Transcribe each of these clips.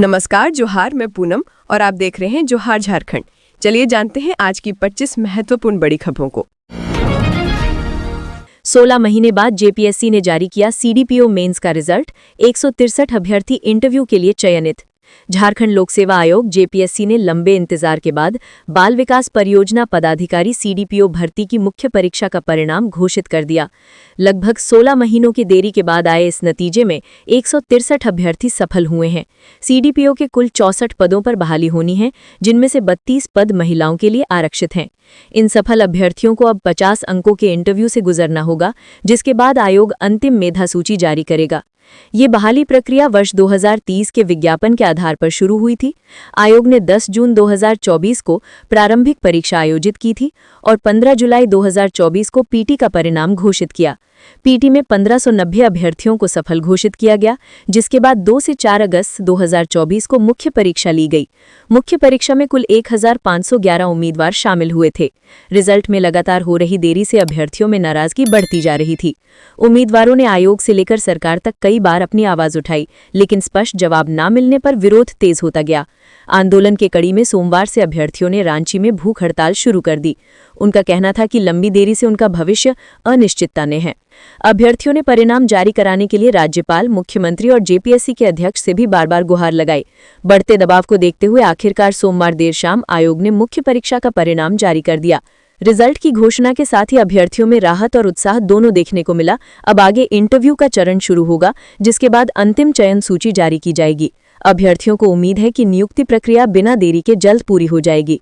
नमस्कार, जोहार। मैं पूनम और आप देख रहे हैं जोहार झारखंड। चलिए जानते हैं आज की 25 महत्वपूर्ण बड़ी खबरों को। 16 महीने बाद जेपीएससी ने जारी किया सीडीपीओ मेंस का रिजल्ट। 163 अभ्यर्थी इंटरव्यू के लिए चयनित। झारखंड लोक सेवा आयोग जेपीएससी ने लंबे इंतजार के बाद बाल विकास परियोजना पदाधिकारी सीडीपीओ भर्ती की मुख्य परीक्षा का परिणाम घोषित कर दिया। लगभग 16 महीनों की देरी के बाद आए इस नतीजे में 163 अभ्यर्थी सफल हुए हैं। सीडीपीओ के कुल 64 पदों पर बहाली होनी है, जिनमें से 32 पद महिलाओं के लिए आरक्षित हैं। इन सफल अभ्यर्थियों को अब 50 अंकों के इंटरव्यू से गुजरना होगा, जिसके बाद आयोग अंतिम मेधा सूची जारी करेगा। ये बहाली प्रक्रिया वर्ष 2030 के विज्ञापन के आधार पर शुरू हुई थी। आयोग ने 10 जून 2024 को प्रारंभिक परीक्षा आयोजित की थी और 15 जुलाई 2024 को पीटी का परिणाम घोषित किया। पीटी में 1590 अभ्यर्थियों को सफल घोषित किया गया, जिसके बाद 2 से 4 अगस्त 2024 को मुख्य परीक्षा ली गई। मुख्य परीक्षा में कुल 1511 उम्मीदवार शामिल हुए थे। रिजल्ट में लगातार हो रही देरी से अभ्यर्थियों में नाराजगी बढ़ती जा रही थी। उम्मीदवारों ने आयोग से लेकर सरकार तक कई बार अपनी आवाज उठाई, लेकिन स्पष्ट जवाब न मिलने पर विरोध तेज होता गया। आंदोलन के कड़ी में सोमवार से अभ्यर्थियों ने रांची में भूख हड़ताल शुरू कर दी। उनका कहना था कि लंबी देरी से उनका भविष्य अनिश्चितता में है। अभ्यर्थियों ने परिणाम जारी कराने के लिए राज्यपाल, मुख्यमंत्री और जेपीएससी के अध्यक्ष से भी बार-बार गुहार लगाई। बढ़ते दबाव को देखते हुए आखिरकार सोमवार देर शाम आयोग ने मुख्य परीक्षा का परिणाम जारी कर दिया। रिजल्ट की घोषणा के साथ ही अभ्यर्थियों में राहत और उत्साह दोनों देखने को मिला। अब आगे इंटरव्यू का चरण शुरू होगा, जिसके बाद अंतिम चयन सूची जारी की जाएगी। अभ्यर्थियों को उम्मीद है कि नियुक्ति प्रक्रिया बिना देरी के जल्द पूरी हो जाएगी।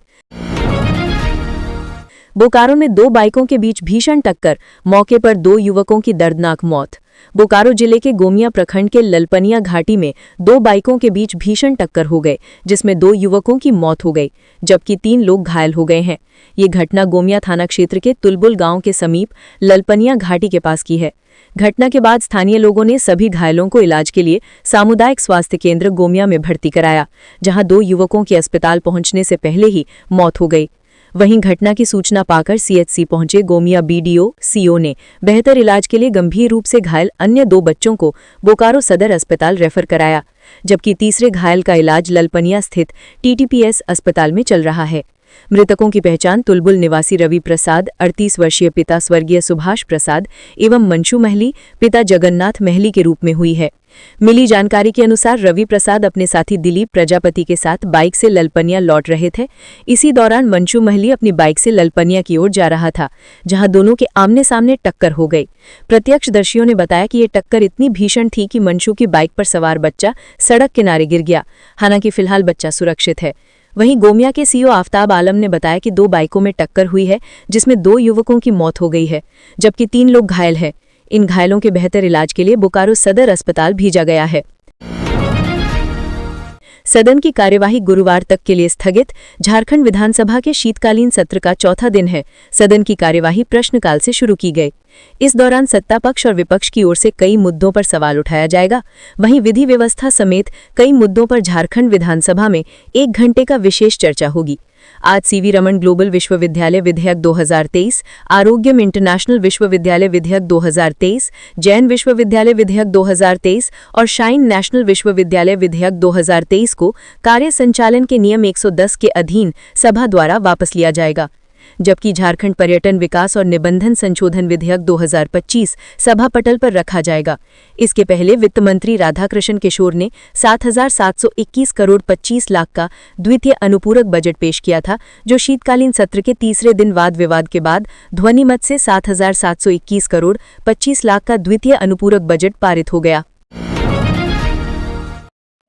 बोकारो में 2 बाइकों के बीच भीषण टक्कर, मौके पर 2 युवकों की दर्दनाक मौत। बोकारो जिले के गोमिया प्रखंड के ललपनिया घाटी में 2 बाइकों के बीच भीषण टक्कर हो गए, जिसमें 2 युवकों की मौत हो गई, जबकि 3 लोग घायल हो गए हैं। ये घटना गोमिया थाना क्षेत्र के तुलबुल गांव के समीप ललपनिया घाटी के पास की है। घटना के बाद स्थानीय लोगों ने सभी घायलों को इलाज के लिए सामुदायिक स्वास्थ्य केंद्र गोमिया में भर्ती कराया, जहां 2 युवकों की अस्पताल पहुंचने से पहले ही मौत हो गई। वहीं घटना की सूचना पाकर सीएचसी पहुंचे गोमिया बीडीओ सीओ ने बेहतर इलाज के लिए गंभीर रूप से घायल अन्य 2 बच्चों को बोकारो सदर अस्पताल रेफर कराया, जबकि तीसरे घायल का इलाज ललपनिया स्थित टीटीपीएस अस्पताल में चल रहा है। मृतकों की पहचान तुलबुल निवासी रवि प्रसाद, 38 वर्षीय पिता स्वर्गीय सुभाष प्रसाद एवं मंशु महली, पिता जगन्नाथ महली के रूप में हुई है। मिली जानकारी के अनुसार रवि प्रसाद अपने साथी दिलीप प्रजापति के साथ बाइक से ललपनिया लौट रहे थे। इसी दौरान मंशु महली अपनी बाइक से ललपनिया की ओर जा रहा था, जहां दोनों के आमने सामने टक्कर हो गई। प्रत्यक्षदर्शियों ने बताया कि ये टक्कर इतनी भीषण थी कि मंशु की बाइक पर सवार बच्चा सड़क किनारे गिर गया। हालांकि फिलहाल बच्चा सुरक्षित है। वहीं गोमिया के सीओ आफ्ताब आलम ने बताया कि 2 बाइकों में टक्कर हुई है, जिसमें 2 युवकों की मौत हो गई है, जबकि 3 लोग घायल हैं। इन घायलों के बेहतर इलाज के लिए बोकारो सदर अस्पताल भेजा गया है। सदन की कार्यवाही गुरुवार तक के लिए स्थगित। झारखंड विधानसभा के शीतकालीन सत्र का चौथा दिन है। सदन की कार्यवाही प्रश्नकाल से शुरू की गई। इस दौरान सत्ता पक्ष और विपक्ष की ओर से कई मुद्दों पर सवाल उठाया जाएगा। वहीं विधि व्यवस्था समेत कई मुद्दों पर झारखंड विधानसभा में 1 घंटे का विशेष चर्चा होगी। आज सीवी रमन ग्लोबल विश्वविद्यालय विधेयक 2023, आरोग्यम इंटरनेशनल विश्वविद्यालय विधेयक 2023, जैन विश्वविद्यालय विधेयक 2023 और शाइन नेशनल विश्वविद्यालय विधेयक 2023 को कार्य संचालन के नियम 110 के अधीन सभा द्वारा वापस लिया जाएगा, जबकि झारखंड पर्यटन विकास और निबंधन संशोधन विधेयक 2025 सभा पटल पर रखा जाएगा। इसके पहले वित्त मंत्री राधाकृष्ण किशोर ने 7,721 करोड़ 25 लाख का द्वितीय अनुपूरक बजट पेश किया था, जो शीतकालीन सत्र के तीसरे दिन वाद विवाद के बाद ध्वनिमत से 7,721 करोड़ 25 लाख का द्वितीय अनुपूरक बजट पारित हो गया।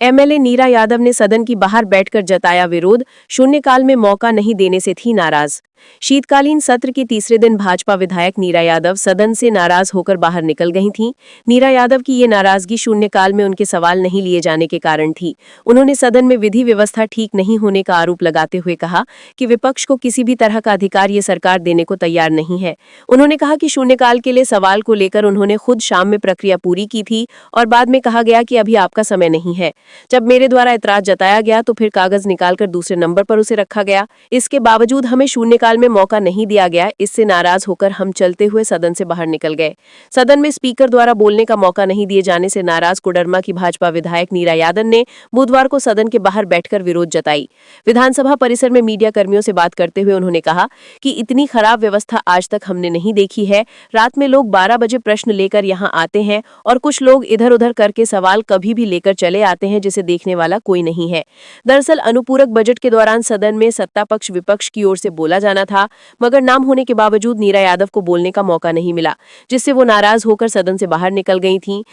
एमएलए नीरा यादव ने सदन की बाहर बैठकर जताया विरोध, शून्यकाल में मौका नहीं देने से थी नाराज। शीतकालीन सत्र के तीसरे दिन भाजपा विधायक नीरा यादव सदन से नाराज होकर बाहर निकल गई थीं। नीरा यादव की ये नाराजगी शून्यकाल में उनके सवाल नहीं लिए जाने के कारण थी। उन्होंने सदन में विधि व्यवस्था ठीक नहीं होने का आरोप लगाते हुए कहा कि विपक्ष को किसी भी तरह का अधिकार ये सरकार देने को तैयार नहीं है। उन्होंने कहा कि शून्यकाल के लिए सवाल को लेकर उन्होंने खुद शाम में प्रक्रिया पूरी की थी और बाद में कहा गया कि अभी आपका समय नहीं है। जब मेरे द्वारा ऐतराज जताया गया तो फिर कागज निकालकर दूसरे नंबर पर उसे रखा गया। इसके बावजूद हमें शून्यकाल शीतकाल में मौका नहीं दिया गया, इससे नाराज होकर हम चलते हुए सदन से बाहर निकल गए। सदन में स्पीकर द्वारा बोलने का मौका नहीं दिए जाने से नाराज कोडरमा की भाजपा विधायक नीरा यादव ने बुधवार को सदन के बाहर बैठकर विरोध जताई। विधानसभा परिसर में मीडिया कर्मियों से बात करते हुए उन्होंने कहा कि इतनी खराब व्यवस्था आज तक हमने नहीं देखी है। रात में लोग 12 बजे प्रश्न लेकर यहाँ आते हैं और कुछ लोग इधर उधर करके सवाल कभी भी लेकर चले आते हैं, जिसे देखने वाला कोई नहीं है। दरअसल अनुपूरक बजट के दौरान सदन में सत्ता पक्ष विपक्ष की ओर से बोला जाना था, मगर नाम होने के बावजूद नीरा यादव को बोलने का मौका नहीं मिला, जिससे वो नाराज होकर सदन से बाहर निकल गई थीं।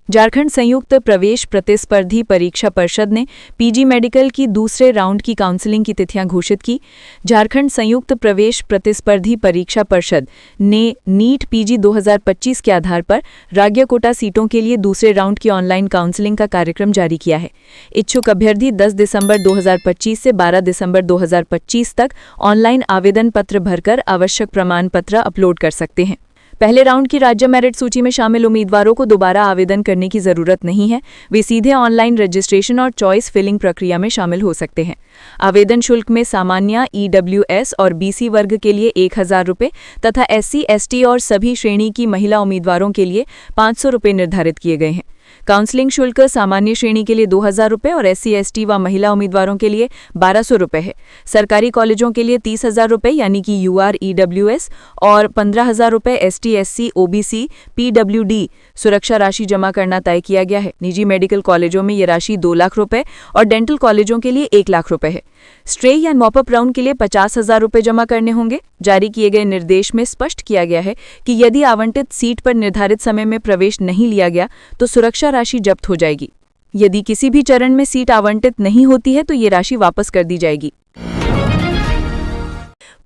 झारखंड संयुक्त प्रवेश प्रतिस्पर्धी परीक्षा परिषद ने पीजी मेडिकल की दूसरे राउंड की काउंसलिंग की तिथियां घोषित की। झारखंड संयुक्त प्रवेश प्रतिस्पर्धी परीक्षा परिषद ने नीट पीजी 2025 के आधार पर राज्य कोटा सीटों के लिए दूसरे राउंड की ऑनलाइन काउंसलिंग का कार्यक्रम जारी किया है। इच्छुक अभ्यर्थी 10 दिसंबर 2025 से 12 दिसंबर 2025 तक ऑनलाइन आवेदन पत्र भरकर आवश्यक प्रमाण पत्र अपलोड कर सकते हैं। पहले राउंड की राज्य मेरिट सूची में शामिल उम्मीदवारों को दोबारा आवेदन करने की जरूरत नहीं है। वे सीधे ऑनलाइन रजिस्ट्रेशन और चॉइस फिलिंग प्रक्रिया में शामिल हो सकते हैं। आवेदन शुल्क में सामान्य, ईडब्ल्यूएस और बीसी वर्ग के लिए 1000 रुपये तथा एससी, एसटी और सभी श्रेणी की महिला उम्मीदवारों के लिए 500 रुपये निर्धारित किए गए हैं। काउंसलिंग शुल्क सामान्य श्रेणी के लिए 2000 रुपये और एससी, एसटी व महिला उम्मीदवारों के लिए 1200 रुपये है। सरकारी कॉलेजों के लिए 30,000 रुपये यानी कि यूआर, ईडब्ल्यूएस और 15,000 रुपये एसटी, एससी, ओबीसी, पीडब्ल्यूडी सुरक्षा राशि जमा करना तय किया गया है। निजी मेडिकल कॉलेजों में ये राशि 2 लाख रुपये और डेंटल कॉलेजों के लिए 1 लाख रुपये है। स्ट्रे या मॉपअप राउंड के लिए 50,000 रुपये जमा करने होंगे। जारी किए गए निर्देश में स्पष्ट किया गया है कि यदि आवंटित सीट पर निर्धारित समय में प्रवेश नहीं लिया गया तो सुरक्षा राशि जब्त हो जाएगी। यदि किसी भी चरण में सीट आवंटित नहीं होती है तो ये राशि वापस कर दी जाएगी।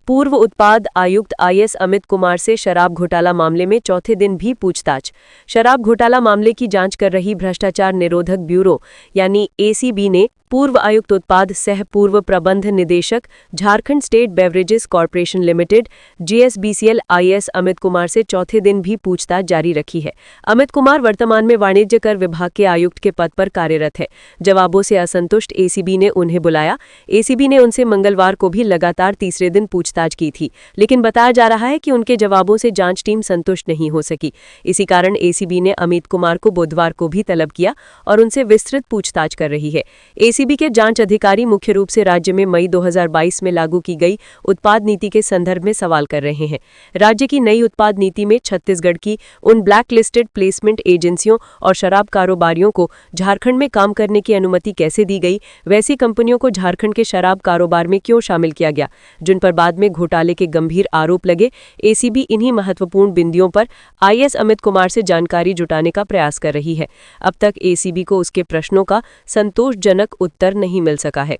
पूर्व उत्पाद आयुक्त आईएएस अमित कुमार से शराब घोटाला मामले में चौथे दिन भी पूछताछ। शराब घोटाला मामले की जांच कर रही भ्रष्टाचार निरोधक ब्यूरो यानी एसीबी ने पूर्व आयुक्त उत्पाद सह पूर्व प्रबंध निदेशक Jharkhand state beverages corporation limited JSBCL IAS Amit Kumar से चौथे दिन भी पूछताछ जारी रखी है। अमित कुमार वर्तमान में वाणिज्य कर विभाग के आयुक्त के पद पर कार्यरत है। जवाबों से असंतुष्ट एसीबी ने उन्हें बुलाया। एसीबी ने उनसे मंगलवार को भी लगातार तीसरे दिन पूछताछ की थी, लेकिन बताया जा रहा है कि उनके जवाबों से जांच टीम संतुष्ट नहीं हो सकी। इसी कारण एसीबी ने अमित कुमार को बुधवार को भी तलब किया और उनसे विस्तृत पूछताछ कर रही है। एसीबी के जांच अधिकारी मुख्य रूप से राज्य में मई 2022 में लागू की गई उत्पाद नीति के संदर्भ में सवाल कर रहे हैं। राज्य की नई उत्पाद नीति में छत्तीसगढ़ की उन ब्लैक लिस्टेड प्लेसमेंट एजेंसियों और शराब कारोबारियों को झारखंड में काम करने की अनुमति कैसे दी गई, वैसी कंपनियों को झारखंड के शराब कारोबार में क्यों शामिल किया गया, जिन पर बाद में घोटाले के गंभीर आरोप लगे। एसीबी इन्हीं महत्वपूर्ण बिंदुओं पर आईएएस अमित कुमार से जानकारी जुटाने का प्रयास कर रही है। अब तक एसीबी को उसके प्रश्नों का संतोषजनक उत्तर नहीं मिल सका है।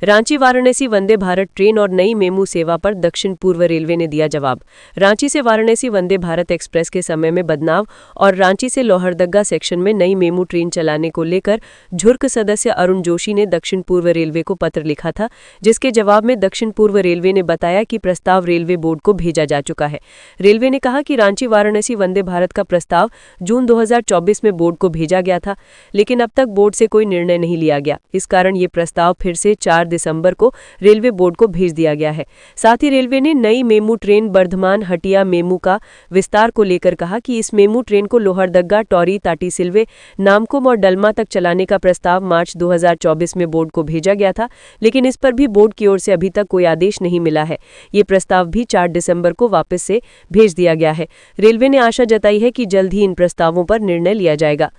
रांची वाराणसी वंदे भारत ट्रेन और नई मेमू सेवा पर दक्षिण पूर्व रेलवे ने दिया जवाब। रांची से वाराणसी वंदे भारत एक्सप्रेस के समय में बदलाव और रांची से लोहरदग्गा सेक्शन में नई मेमू ट्रेन चलाने को लेकर झुर्क सदस्य अरुण जोशी ने दक्षिण पूर्व रेलवे को पत्र लिखा था, जिसके जवाब में दक्षिण पूर्व रेलवे ने बताया कि प्रस्ताव रेलवे बोर्ड को भेजा जा चुका है। रेलवे ने कहा कि रांची वाराणसी वंदे भारत का प्रस्ताव जून 2024 में बोर्ड को भेजा गया था, लेकिन अब तक बोर्ड से कोई निर्णय नहीं लिया गया। इस कारण ये प्रस्ताव फिर से 4 दिसंबर को रेलवे बोर्ड को भेज दिया गया है। साथ ही रेलवे ने नई MEMU train Bardhaman Hatia MEMU का विस्तार को लेकर कहा कि इस मेमू ट्रेन को लोहरदग्गा, टौरी, ताटीसिलवे, नामकुम और डलमा तक चलाने का प्रस्ताव मार्च 2024 में बोर्ड को भेजा गया था, लेकिन इस पर भी बोर्ड की ओर से अभी तक कोई आदेश नहीं मिला है। ये प्रस्ताव भी 4 दिसंबर को वापस से भेज दिया गया है। रेलवे ने आशा जताई है कि जल्द ही इन प्रस्तावों पर निर्णय लिया जाएगा।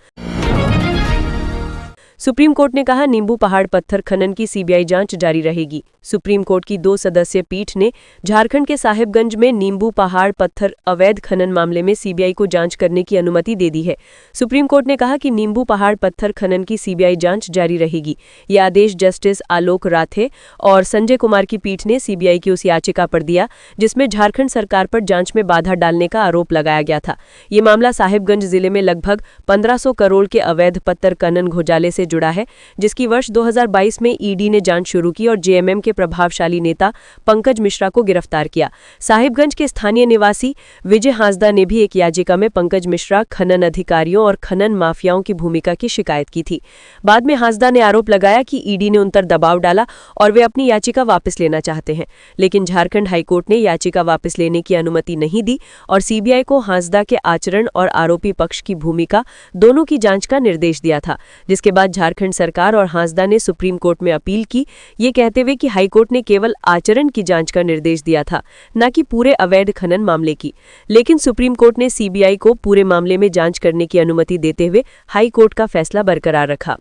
सुप्रीम कोर्ट ने कहा, नींबू पहाड़ पत्थर खनन की सीबीआई जांच जारी रहेगी। सुप्रीम कोर्ट की 2 सदस्यीय पीठ ने झारखंड के साहिबगंज में नींबू पहाड़ पत्थर अवैध खनन मामले में सीबीआई को जांच करने की अनुमति दे दी है। सुप्रीम कोर्ट ने कहा कि नींबू पहाड़ पत्थर खनन की सीबीआई जांच जारी रहेगी। यह आदेश जस्टिस आलोक राथे और संजय कुमार की पीठ ने सीबीआई की उस याचिका पर दिया जिसमें झारखंड सरकार पर जांच में बाधा डालने का आरोप लगाया गया था। ये मामला साहिबगंज जिले में लगभग 1500 करोड़ के अवैध पत्थर खनन घोटाले से जुड़ा है, जिसकी वर्ष 2022 में ईडी ने जांच शुरू की और जेएमएम के प्रभावशाली नेता पंकज मिश्रा को गिरफ्तार किया। साहिबगंज के स्थानीय निवासी विजय हांसदा ने भी एक याचिका में पंकज मिश्रा, खनन अधिकारियों और खनन माफियाओं की भूमिका की शिकायत की थी। बाद में हांसदा ने आरोप लगाया कि ईडी ने उन पर दबाव डाला और वे अपनी याचिका वापस लेना चाहते हैं, लेकिन झारखंड हाईकोर्ट ने याचिका वापस लेने की अनुमति नहीं दी और सीबीआई को हांसदा के आचरण और आरोपी पक्ष की भूमिका दोनों की जांच का निर्देश दिया था, जिसके बाद झारखंड सरकार और हांसदा ने सुप्रीम कोर्ट में अपील की, ये कहते हुए कि हाईकोर्ट ने केवल आचरण की जांच का निर्देश दिया था, न कि पूरे अवैध खनन मामले की। लेकिन सुप्रीम कोर्ट ने सीबीआई को पूरे मामले में जांच करने की अनुमति देते हुए हाईकोर्ट का फैसला बरकरार रखा।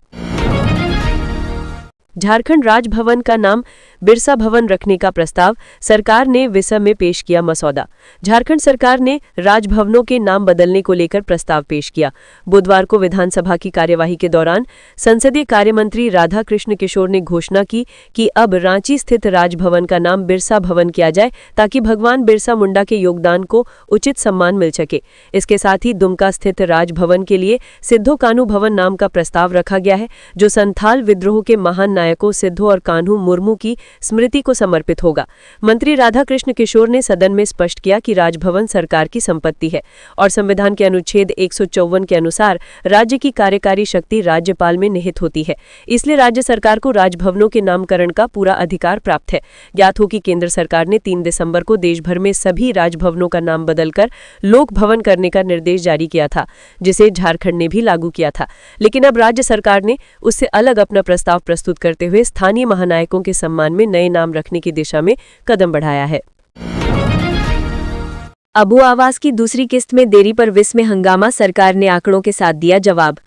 झारखंड राजभवन का नाम बिरसा भवन रखने का प्रस्ताव सरकार ने विसम में पेश किया मसौदा। झारखंड सरकार ने राजभवनों के नाम बदलने को लेकर प्रस्ताव पेश किया। बुधवार को विधानसभा की कार्यवाही के दौरान संसदीय कार्य मंत्री राधा कृष्ण किशोर ने घोषणा की कि अब रांची स्थित राजभवन का नाम बिरसा भवन किया जाए, ताकि भगवान बिरसा मुंडा के योगदान को उचित सम्मान मिल सके। इसके साथ ही दुमका स्थित राजभवन के लिए सिद्धो कान्हू भवन नाम का प्रस्ताव रखा गया है, जो संथाल विद्रोह के महान नायकों सिद्धो और कान्हू मुर्मू की स्मृति को समर्पित होगा। मंत्री राधा कृष्ण किशोर ने सदन में स्पष्ट किया कि राजभवन सरकार की संपत्ति है और संविधान के अनुच्छेद 154 के अनुसार राज्य की कार्यकारी शक्ति राज्यपाल में निहित होती है, इसलिए राज्य सरकार को राजभवनों के नामकरण का पूरा अधिकार प्राप्त है। ज्ञात हो कि केंद्र सरकार ने 3 दिसंबर को देश भर में सभी राजभवनों का नाम बदलकर लोक भवन करने का निर्देश जारी किया था, जिसे झारखंड ने भी लागू किया था। लेकिन अब राज्य सरकार ने उससे अलग अपना प्रस्ताव प्रस्तुत करते हुए स्थानीय महानायकों के सम्मान में नए नाम रखने की दिशा में कदम बढ़ाया है। अबू आवास की दूसरी किस्त में देरी पर विस में हंगामा, सरकार ने आंकड़ों के साथ दिया जवाब।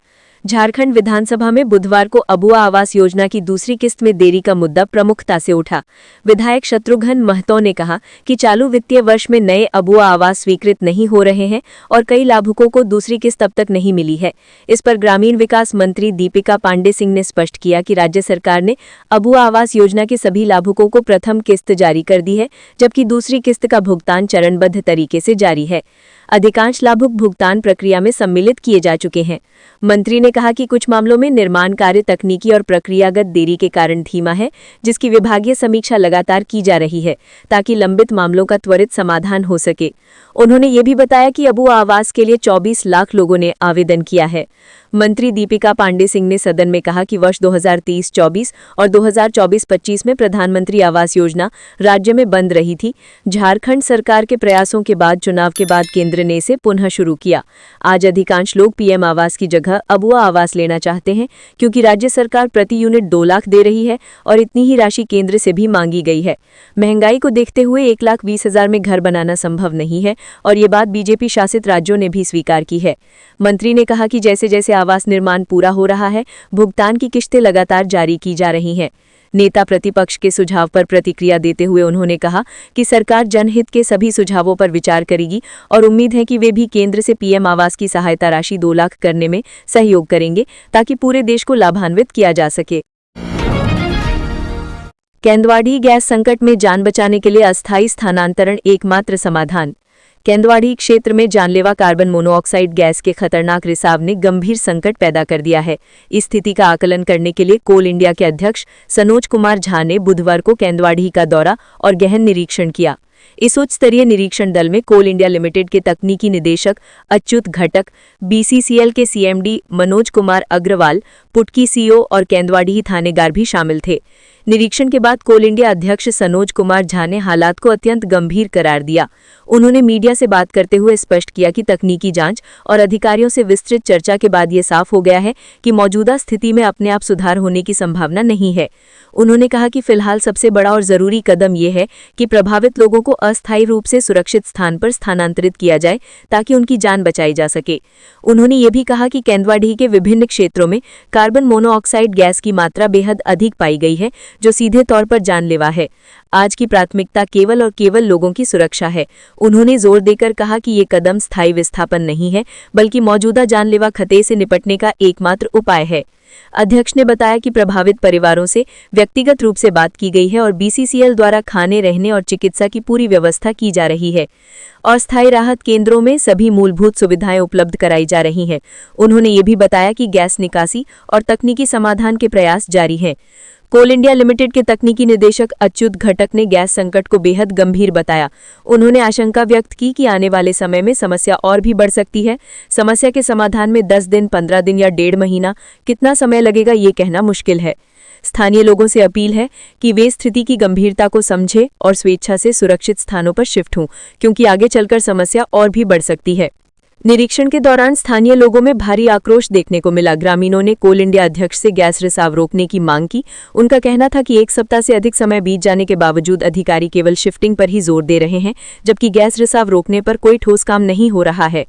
झारखंड विधानसभा में बुधवार को अबुआ आवास योजना की दूसरी किस्त में देरी का मुद्दा प्रमुखता से उठा। विधायक शत्रुघ्न महतो ने कहा कि चालू वित्तीय वर्ष में नए अबुआ आवास स्वीकृत नहीं हो रहे हैं और कई लाभुकों को दूसरी किस्त अब तक नहीं मिली है। इस पर ग्रामीण विकास मंत्री दीपिका पांडे सिंह ने स्पष्ट किया कि राज्य सरकार ने अबुआ आवास योजना के सभी लाभुकों को प्रथम किस्त जारी कर दी है, जबकि दूसरी किस्त का भुगतान चरणबद्ध तरीके से जारी है। अधिकांश लाभुक भुगतान प्रक्रिया में सम्मिलित किए जा चुके हैं। मंत्री ने कहा कि कुछ मामलों में निर्माण कार्य तकनीकी और प्रक्रियागत देरी के कारण धीमा है, जिसकी विभागीय समीक्षा लगातार की जा रही है ताकि लंबित मामलों का त्वरित समाधान हो सके। उन्होंने ये भी बताया कि अबुआ आवास के लिए 24 लाख लोगों ने आवेदन किया है। मंत्री दीपिका पांडे सिंह ने सदन में कहा कि वर्ष 2023-24 और 2024-25 में प्रधानमंत्री आवास योजना राज्य में बंद रही थी। झारखंड सरकार के प्रयासों के बाद चुनाव के बाद केंद्र ने इसे पुनः शुरू किया। आज अधिकांश लोग पीएम आवास की जगह अबुआ आवास लेना चाहते हैं, क्योंकि राज्य सरकार प्रति यूनिट 2 लाख दे रही है और इतनी ही राशि केंद्र से भी मांगी गई है। महंगाई को देखते हुए 1,20,000 में घर बनाना संभव नहीं है और ये बात बीजेपी शासित राज्यों ने भी स्वीकार की है। मंत्री ने कहा कि जैसे जैसे आवास निर्माण पूरा हो रहा है, भुगतान की किश्तें लगातार जारी की जा रही हैं। नेता प्रतिपक्ष के सुझाव पर प्रतिक्रिया देते हुए उन्होंने कहा कि सरकार जनहित के सभी सुझावों पर विचार करेगी और उम्मीद है कि वे भी केंद्र से पीएम आवास की सहायता राशि 2 लाख करने में सहयोग करेंगे, ताकि पूरे देश को लाभान्वित किया जा सके। केंदवाड़ी गैस संकट में जान बचाने के लिए अस्थायी स्थानांतरण एकमात्र समाधान। केंदवाड़ी क्षेत्र में जानलेवा कार्बन मोनोऑक्साइड गैस के खतरनाक रिसाव ने गंभीर संकट पैदा कर दिया है। इस स्थिति का आकलन करने के लिए कोल इंडिया के अध्यक्ष सनोज कुमार झा ने बुधवार को केंदवाड़ी का दौरा और गहन निरीक्षण किया। इस उच्च स्तरीय निरीक्षण दल में कोल इंडिया लिमिटेड के तकनीकी निदेशक अच्युत घटक, बीसीसीएल के सीएमडी मनोज कुमार अग्रवाल, पुटकी सीओ और केंदवाड़ी थानेदार भी शामिल थे। निरीक्षण के बाद कोल इंडिया अध्यक्ष सनोज कुमार झा ने हालात को अत्यंत गंभीर करार दिया। उन्होंने मीडिया से बात करते हुए स्पष्ट किया कि तकनीकी जांच और अधिकारियों से विस्तृत चर्चा के बाद ये साफ हो गया है कि मौजूदा स्थिति में अपने आप सुधार होने की संभावना नहीं है। उन्होंने कहा कि फिलहाल सबसे बड़ा और जरूरी कदम ये है कि प्रभावित लोगों को अस्थायी रूप से सुरक्षित स्थान पर स्थानांतरित किया जाए, ताकि उनकी जान बचाई जा सके। उन्होंने ये भी कहा कि केंदवाड़ी के विभिन्न क्षेत्रों में कार्बन मोनोऑक्साइड गैस की मात्रा बेहद अधिक पाई गई है, जो सीधे तौर पर जानलेवा है। आज की प्राथमिकता केवल और केवल लोगों की सुरक्षा है। उन्होंने जोर देकर कहा कि ये कदम स्थायी विस्थापन नहीं है, बल्कि मौजूदा जानलेवा खतरे से निपटने का एकमात्र उपाय है। अध्यक्ष ने बताया कि प्रभावित परिवारों से व्यक्तिगत रूप से बात की गई है और बीसीसीएल द्वारा खाने, रहने और चिकित्सा की पूरी व्यवस्था की जा रही है और स्थायी राहत केंद्रों में सभी मूलभूत सुविधाएं उपलब्ध कराई जा रही हैं। उन्होंने ये भी बताया कि गैस निकासी और तकनीकी समाधान के प्रयास जारी हैं। कोल इंडिया लिमिटेड के तकनीकी निदेशक अच्युत घटक ने गैस संकट को बेहद गंभीर बताया। उन्होंने आशंका व्यक्त की कि आने वाले समय में समस्या और भी बढ़ सकती है। समस्या के समाधान में 10 दिन, 15 दिन या 1.5 महीना कितना समय लगेगा ये कहना मुश्किल है। स्थानीय लोगों से अपील है कि वे स्थिति की गंभीरता को समझें और स्वेच्छा से सुरक्षित स्थानों पर शिफ्ट हों, क्योंकि आगे चलकर समस्या और भी बढ़ सकती है। निरीक्षण के दौरान स्थानीय लोगों में भारी आक्रोश देखने को मिला। ग्रामीणों ने कोल इंडिया अध्यक्ष से गैस रिसाव रोकने की मांग की। उनका कहना था कि 1 सप्ताह से अधिक समय बीत जाने के बावजूद अधिकारी केवल शिफ्टिंग पर ही जोर दे रहे हैं, जबकि गैस रिसाव रोकने पर कोई ठोस काम नहीं हो रहा है।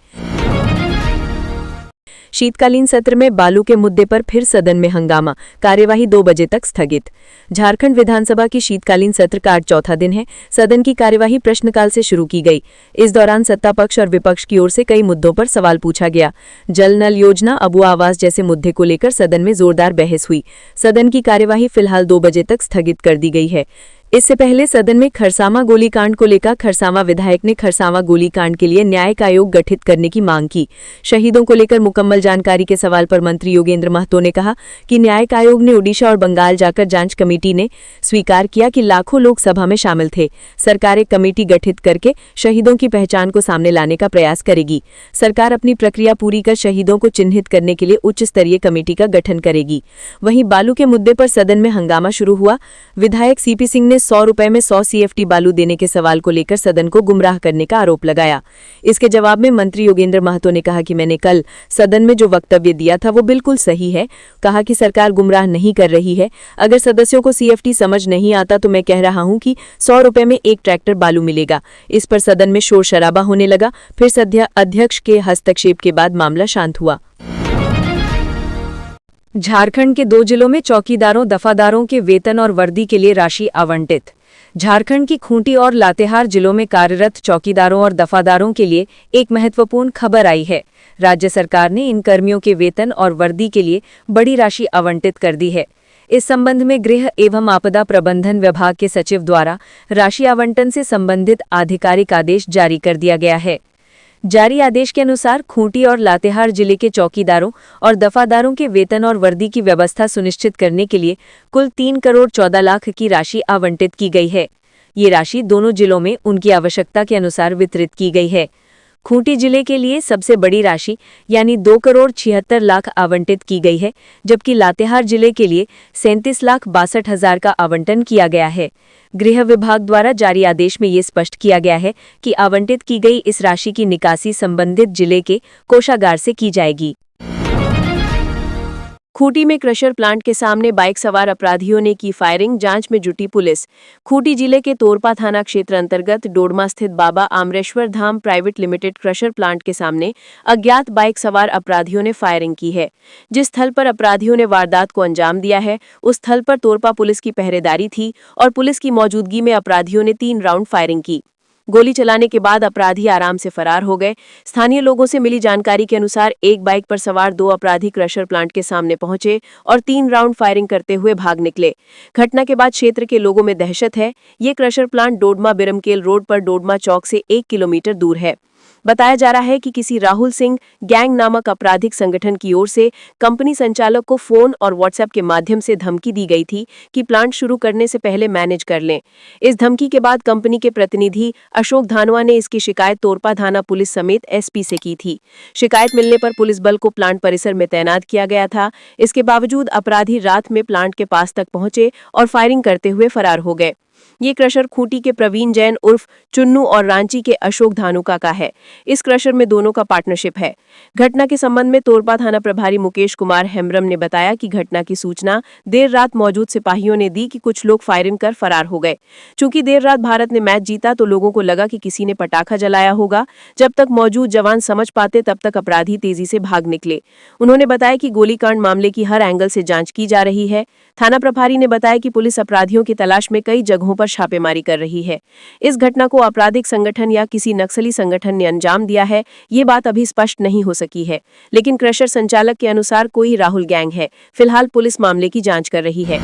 शीतकालीन सत्र में बालू के मुद्दे पर फिर सदन में हंगामा, कार्यवाही 2 बजे तक स्थगित। झारखंड विधानसभा की शीतकालीन सत्र का आज चौथा दिन है। सदन की कार्यवाही प्रश्नकाल से शुरू की गई। इस दौरान सत्ता पक्ष और विपक्ष की ओर से कई मुद्दों पर सवाल पूछा गया। जल नल योजना, अबुआ आवास जैसे मुद्दे को लेकर सदन में जोरदार बहस हुई। सदन की कार्यवाही फिलहाल 2 बजे तक स्थगित कर दी गई है। इससे पहले सदन में खरसावां गोलीकांड को लेकर खरसावां विधायक ने खरसावां गोलीकांड के लिए न्यायिक आयोग गठित करने की मांग की। शहीदों को लेकर मुकम्मल जानकारी के सवाल पर मंत्री योगेंद्र महतो ने कहा कि न्यायिक आयोग ने ओडिशा और बंगाल जाकर जांच कमेटी ने स्वीकार किया कि लाखों लोग सभा में शामिल थे। सरकार एक कमेटी गठित करके शहीदों की पहचान को सामने लाने का प्रयास करेगी। सरकार अपनी प्रक्रिया पूरी कर शहीदों को चिन्हित करने के लिए उच्च स्तरीय कमेटी का गठन करेगी। वहीं बालू के मुद्दे पर सदन में हंगामा शुरू हुआ। विधायक सीपी सिंह ने 100 रुपए में 100 सीएफटी बालू देने के सवाल को लेकर सदन को गुमराह करने का आरोप लगाया। इसके जवाब में मंत्री योगेंद्र महतो ने कहा कि मैंने कल सदन में जो वक्तव्य दिया था वो बिल्कुल सही है। कहा कि सरकार गुमराह नहीं कर रही है। अगर सदस्यों को सीएफटी समझ नहीं आता तो मैं कह रहा हूं कि 100 रुपए में 1 ट्रैक्टर बालू मिलेगा। इस पर सदन में शोर शराबा होने लगा। फिर सद्या अध्यक्ष के हस्तक्षेप के बाद मामला शांत हुआ। झारखंड के 2 जिलों में चौकीदारों दफादारों के वेतन और वर्दी के लिए राशि आवंटित। झारखंड की खूंटी और लातेहार जिलों में कार्यरत चौकीदारों और दफादारों के लिए एक महत्वपूर्ण खबर आई है। राज्य सरकार ने इन कर्मियों के वेतन और वर्दी के लिए बड़ी राशि आवंटित कर दी है। इस संबंध में गृह एवं आपदा प्रबंधन विभाग के सचिव द्वारा राशि आवंटन से संबंधित आधिकारिक आदेश जारी कर दिया गया है। जारी आदेश के अनुसार खूंटी और लातेहार जिले के चौकीदारों और दफादारों के वेतन और वर्दी की व्यवस्था सुनिश्चित करने के लिए कुल 3 करोड़ 14 लाख की राशि आवंटित की गई है। ये राशि दोनों जिलों में उनकी आवश्यकता के अनुसार वितरित की गई है। खूंटी जिले के लिए सबसे बड़ी राशि यानी 2 करोड़ 76 लाख आवंटित की गई है, जबकि लातेहार जिले के लिए 37,62,000 का आवंटन किया गया है। गृह विभाग द्वारा जारी आदेश में ये स्पष्ट किया गया है कि आवंटित की गई इस राशि की निकासी संबंधित जिले के कोषागार से की जाएगी। खूंटी में क्रशर प्लांट के सामने बाइक सवार अपराधियों ने की फायरिंग, जांच में जुटी पुलिस। खूंटी जिले के तोरपा थाना क्षेत्र अंतर्गत डोडमा स्थित बाबा आमरेश्वर धाम प्राइवेट लिमिटेड क्रशर प्लांट के सामने अज्ञात बाइक सवार अपराधियों ने फायरिंग की है। जिस स्थल पर अपराधियों ने वारदात को अंजाम दिया है उस स्थल पर तोरपा पुलिस की पहरेदारी थी और पुलिस की मौजूदगी में अपराधियों ने 3 राउंड फायरिंग की। गोली चलाने के बाद अपराधी आराम से फरार हो गए। स्थानीय लोगों से मिली जानकारी के अनुसार एक बाइक पर सवार 2 अपराधी क्रशर प्लांट के सामने पहुंचे और 3 राउंड फायरिंग करते हुए भाग निकले। घटना के बाद क्षेत्र के लोगों में दहशत है। ये crusher plant Dodma Biramkel road पर डोडमा चौक से 1 किलोमीटर दूर है। बताया जा रहा है कि किसी राहुल सिंह गैंग नामक आपराधिक संगठन की ओर से कंपनी संचालक को फोन और व्हाट्सएप के माध्यम से धमकी दी गई थी कि प्लांट शुरू करने से पहले मैनेज कर लें। इस धमकी के बाद कंपनी के प्रतिनिधि अशोक धानवा ने इसकी शिकायत तोरपा थाना पुलिस समेत एसपी से की थी। शिकायत मिलने पर पुलिस बल को प्लांट परिसर में तैनात किया गया था। इसके बावजूद अपराधी रात में प्लांट के पास तक पहुंचे और फायरिंग करते हुए फरार हो गए। ये क्रशर खूंटी के प्रवीण जैन उर्फ चुन्नू और रांची के अशोक धानुका का है। इस क्रशर में दोनों का पार्टनरशिप है। घटना के संबंध में तोरपा थाना प्रभारी मुकेश कुमार हेम्ब्रम ने बताया कि घटना की सूचना देर रात मौजूद सिपाहियों ने दी कि कुछ लोग फायरिंग कर फरार हो गए। चूंकि देर रात भारत ने मैच जीता तो लोगों को लगा कि किसी ने पटाखा जलाया होगा। जब तक मौजूद जवान समझ पाते तब तक अपराधी तेजी से भाग निकले। उन्होंने बताया कि गोलीकांड मामले की हर एंगल से जांच की जा रही है। थाना प्रभारी ने बताया कि पुलिस अपराधियों की तलाश में कई जगहों जगहों पर छापेमारी कर रही है। इस घटना को आपराधिक संगठन या किसी नक्सली संगठन ने अंजाम दिया है, ये बात अभी स्पष्ट नहीं हो सकी है, लेकिन क्रशर संचालक के अनुसार कोई राहुल गैंग है। फिलहाल पुलिस मामले की जांच कर रही है।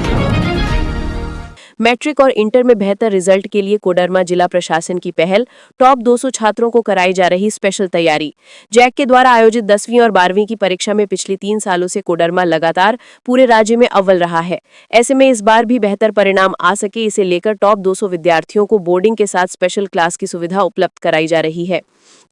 मैट्रिक और इंटर में बेहतर रिजल्ट के लिए कोडरमा जिला प्रशासन की पहल, टॉप 200 छात्रों को कराई जा रही स्पेशल तैयारी। जैक के द्वारा आयोजित 10वीं और 12वीं की परीक्षा में पिछले 3 सालों से कोडरमा लगातार पूरे राज्य में अव्वल रहा है। ऐसे में इस बार भी बेहतर परिणाम आ सके, इसे लेकर टॉप 200 विद्यार्थियों को बोर्डिंग के साथ स्पेशल क्लास की सुविधा उपलब्ध कराई जा रही है।